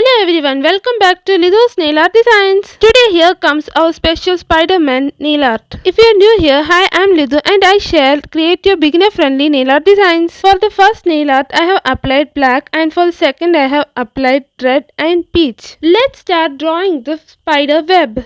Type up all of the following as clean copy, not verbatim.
Hello everyone, welcome back to LITHU'S nail art designs. Today here comes our special Spider-Man nail art. If you are new here, hi, I'm Lithu and I share creative beginner friendly nail art designs. For the first nail art I have applied black and for the second I have applied red and peach. Let's start drawing the spider web.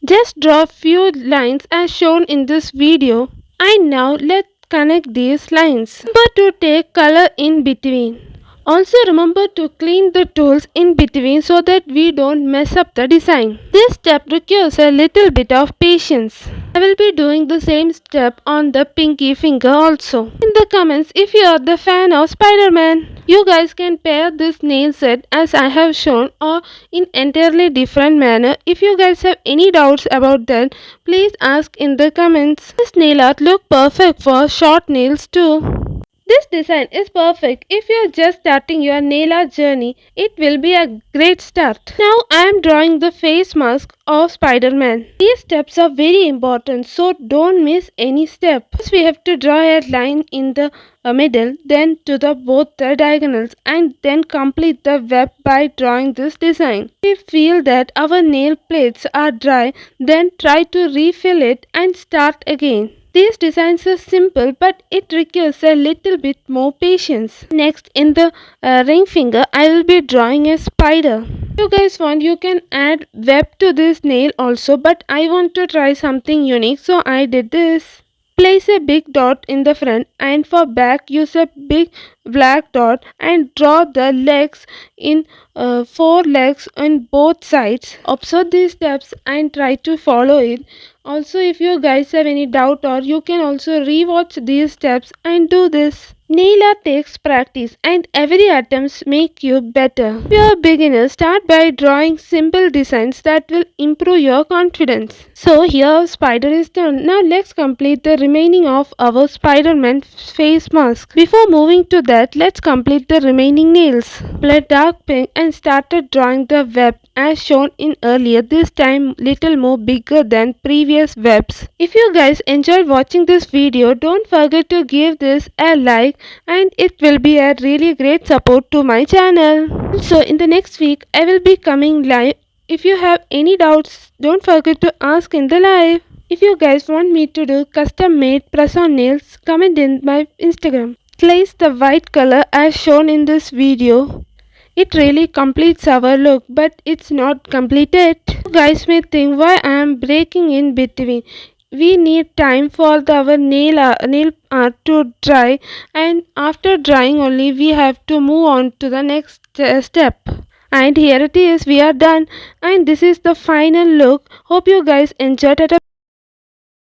Just draw few lines as shown in this video. And now let's connect these lines. Remember to take color in between. Also remember to clean the tools in between so that we don't mess up the design. This step requires a little bit of patience. I will be doing the same step on the pinky finger also. In the comments if you are the fan of Spider-Man. You guys can pair this nail set as I have shown or in entirely different manner. If you guys have any doubts about that, please ask in the comments. This nail art look perfect for short nails too. This design is perfect if you are just starting your nail art journey. It will be a great start. Now I am drawing the face mask of Spider-Man. These steps are very important, so don't miss any step. First we have to draw a line in the middle, then to both the diagonals, and then complete the web by drawing this design. If we feel that our nail plates are dry, then try to refill it and start again. These designs are simple but it requires a little bit more patience. Next in the ring finger I will be drawing a spider. If you guys want you can add web to this nail also, but I want to try something unique so I did this. Place a big dot in the front and for back use a big black dot and draw the legs in 4 legs on both sides. Observe these steps and try to follow it. Also if you guys have any doubt or you can also rewatch these steps and do this. Nail art takes practice and every attempt make you better. If you are a beginner, start by drawing simple designs that will improve your confidence. So here our spider is done. Now let's complete the remaining of our Spider-Man face mask. Before moving to that, let's complete the remaining nails. Apply dark pink and started drawing the web as shown in earlier, this time little more bigger than previous webs. If you guys enjoyed watching this video, don't forget to give this a like and it will be a really great support to my channel. So in the next week I will be coming live. If you have any doubts, don't forget to ask in the live. If you guys want me to do custom made press on nails, comment in my Instagram. Place the white color as shown in this video. It really completes our look, but it's not completed. You guys may think why I am breaking in between. We need time for our nail art to dry, and after drying only we have to move on to the next step. And here it is, we are done and this is the final look. Hope you guys enjoyed it.